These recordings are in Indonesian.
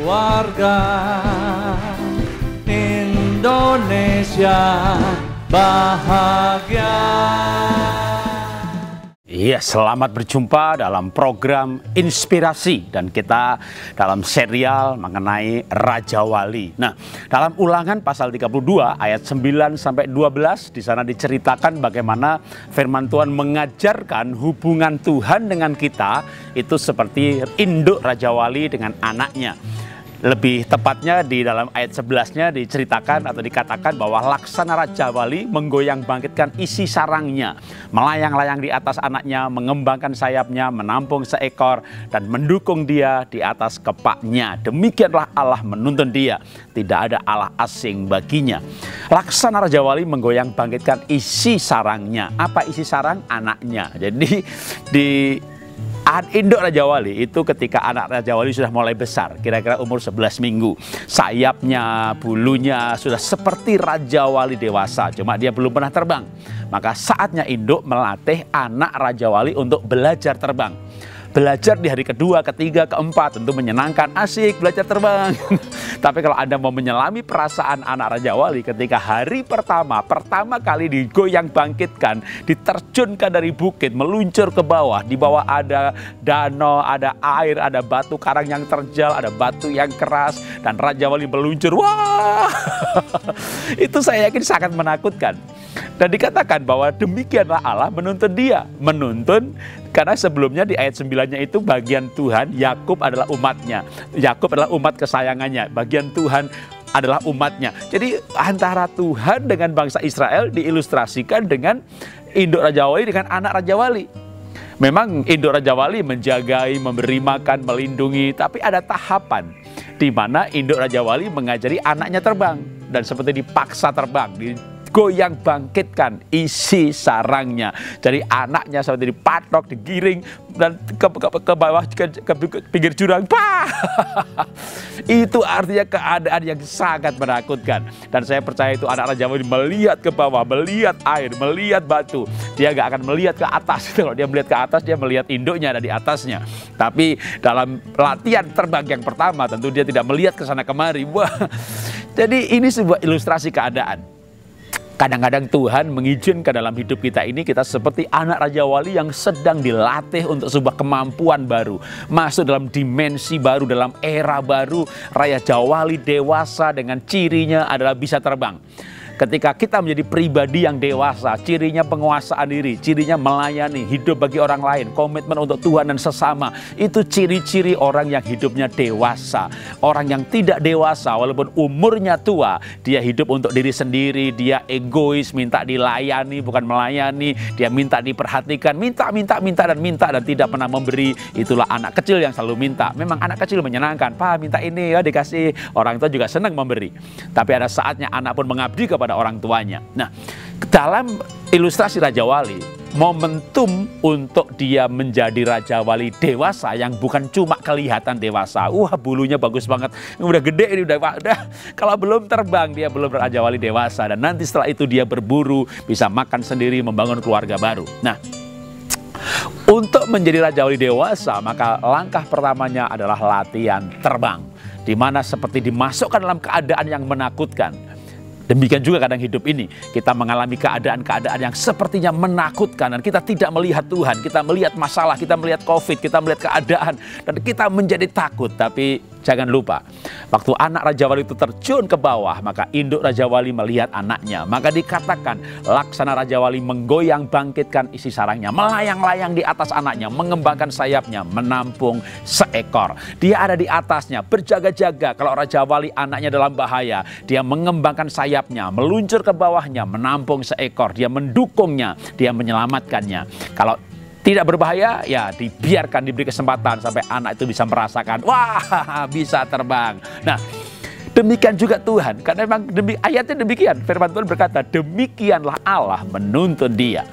Warga Indonesia bahagia. Iya, selamat berjumpa dalam program Inspirasi dan kita dalam serial mengenai Raja Wali. Nah, dalam Ulangan pasal 32 ayat 9 sampai 12 di sana diceritakan bagaimana firman Tuhan mengajarkan hubungan Tuhan dengan kita itu seperti induk Raja Wali dengan anaknya. Lebih tepatnya di dalam ayat 11-nya diceritakan atau dikatakan bahwa laksana Raja Wali menggoyang bangkitkan isi sarangnya, melayang-layang di atas anaknya, mengembangkan sayapnya, menampung seekor, dan mendukung dia di atas kepaknya. Demikianlah Allah menuntun dia, tidak ada Allah asing baginya. Laksana Raja Wali menggoyang bangkitkan isi sarangnya. Apa isi sarang? Anaknya. Jadi di induk Raja Wali itu ketika anak Raja Wali sudah mulai besar, kira-kira umur 11 minggu. Sayapnya, bulunya sudah seperti Raja Wali dewasa, cuma dia belum pernah terbang. Maka saatnya induk melatih anak Raja Wali untuk belajar terbang. Belajar di hari kedua, ketiga, keempat tentu menyenangkan, asik belajar terbang. Tapi kalau Anda mau menyelami perasaan anak Raja Wali ketika hari pertama kali digoyang bangkitkan, diterjunkan dari bukit, meluncur ke bawah. Di bawah ada danau, ada air, ada batu karang yang terjal, ada batu yang keras, dan Raja Wali meluncur. Wah, itu saya yakin sangat menakutkan. Dan dikatakan bahwa demikianlah Allah menuntun dia. Menuntun karena sebelumnya di ayat 9-nya itu bagian Tuhan, Yakub adalah umatnya. Yakub adalah umat kesayangannya. Bagian Tuhan adalah umatnya. Jadi antara Tuhan dengan bangsa Israel diilustrasikan dengan induk Raja Wali dengan anak Raja Wali. Memang induk Raja Wali menjagai, memberi makan, melindungi. Tapi ada tahapan di mana induk Raja Wali mengajari anaknya terbang. Dan seperti dipaksa terbang, goyang bangkitkan isi sarangnya. Jadi anaknya seperti dipatok, digiring dan ke bawah ke pinggir jurang. Pah! Itu artinya keadaan yang sangat menakutkan. Dan saya percaya itu anak Raja Wali melihat ke bawah, melihat air, melihat batu. Dia gak akan melihat ke atas. Kalau dia melihat ke atas, dia melihat induknya ada di atasnya. Tapi dalam latihan terbang yang pertama tentu dia tidak melihat ke sana kemari. Wah. Jadi ini sebuah ilustrasi keadaan. Kadang-kadang Tuhan mengizinkan dalam hidup kita ini kita seperti anak Raja Wali yang sedang dilatih untuk sebuah kemampuan baru. Masuk dalam dimensi baru, dalam era baru. Raja Wali dewasa dengan cirinya adalah bisa terbang. Ketika kita menjadi pribadi yang dewasa, cirinya penguasaan diri, cirinya melayani, hidup bagi orang lain, komitmen untuk Tuhan dan sesama. Itu ciri-ciri orang yang hidupnya dewasa. Orang yang tidak dewasa, walaupun umurnya tua, dia hidup untuk diri sendiri, dia egois, minta dilayani, bukan melayani, dia minta diperhatikan, minta dan tidak pernah memberi. Itulah anak kecil yang selalu minta. Memang anak kecil menyenangkan, Pak minta ini ya dikasih. Orang tua juga senang memberi. Tapi ada saatnya anak pun mengabdi kepada orang tuanya. Nah, dalam ilustrasi Raja Wali, momentum untuk dia menjadi Raja Wali dewasa yang bukan cuma kelihatan dewasa. Wah, bulunya bagus banget. Udah gede ini, udah. Kalau belum terbang, dia belum Raja Wali dewasa. Dan nanti setelah itu dia berburu, bisa makan sendiri, membangun keluarga baru. Nah, untuk menjadi Raja Wali dewasa, maka langkah pertamanya adalah latihan terbang. Di mana seperti dimasukkan dalam keadaan yang menakutkan. Demikian juga kadang hidup ini, kita mengalami keadaan-keadaan yang sepertinya menakutkan dan kita tidak melihat Tuhan, kita melihat masalah, kita melihat COVID, kita melihat keadaan dan kita menjadi takut. Tapi jangan lupa, waktu anak Raja Wali itu terjun ke bawah, maka induk Raja Wali melihat anaknya. Maka dikatakan, laksana Raja Wali menggoyang bangkitkan isi sarangnya, melayang-layang di atas anaknya, mengembangkan sayapnya, menampung seekor. Dia ada di atasnya, berjaga-jaga. Kalau Raja Wali anaknya dalam bahaya, dia mengembangkan sayapnya, meluncur ke bawahnya, menampung seekor. Dia mendukungnya, dia menyelamatkannya. Kalau tidak berbahaya, ya dibiarkan, diberi kesempatan sampai anak itu bisa merasakan, wah bisa terbang. Nah, demikian juga Tuhan, karena memang ayatnya demikian. Firman Tuhan berkata, demikianlah Allah menuntun dia.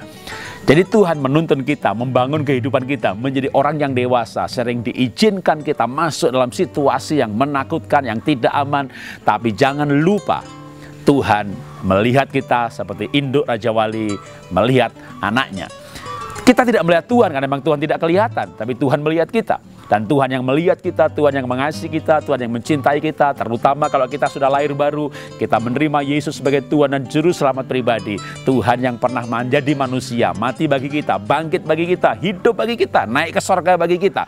Jadi Tuhan menuntun kita, membangun kehidupan kita menjadi orang yang dewasa. Sering diizinkan kita masuk dalam situasi yang menakutkan, yang tidak aman. Tapi jangan lupa, Tuhan melihat kita seperti induk Raja Wali melihat anaknya. Kita tidak melihat Tuhan karena memang Tuhan tidak kelihatan, tapi Tuhan melihat kita. Dan Tuhan yang melihat kita, Tuhan yang mengasihi kita, Tuhan yang mencintai kita, terutama kalau kita sudah lahir baru, kita menerima Yesus sebagai Tuhan dan Juru Selamat pribadi. Tuhan yang pernah menjadi manusia, mati bagi kita, bangkit bagi kita, hidup bagi kita, naik ke sorga bagi kita.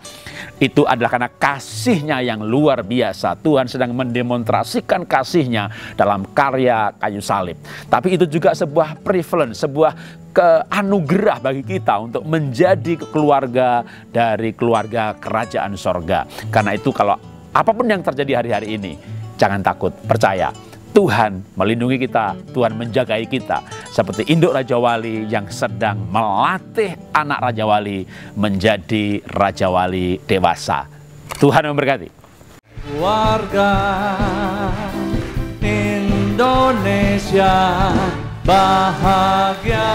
Itu adalah karena kasih-Nya yang luar biasa. Tuhan sedang mendemonstrasikan kasih-Nya dalam karya kayu salib. Tapi itu juga sebuah privilege, sebuah keanugerah bagi kita untuk menjadi keluarga dari keluarga kerajaan sorga. Karena itu kalau apapun yang terjadi hari-hari ini, jangan takut, percaya. Tuhan melindungi kita, Tuhan menjagai kita. Seperti induk Raja Wali yang sedang melatih anak Raja Wali menjadi Raja Wali dewasa. Tuhan memberkati. Keluarga Indonesia bahagia.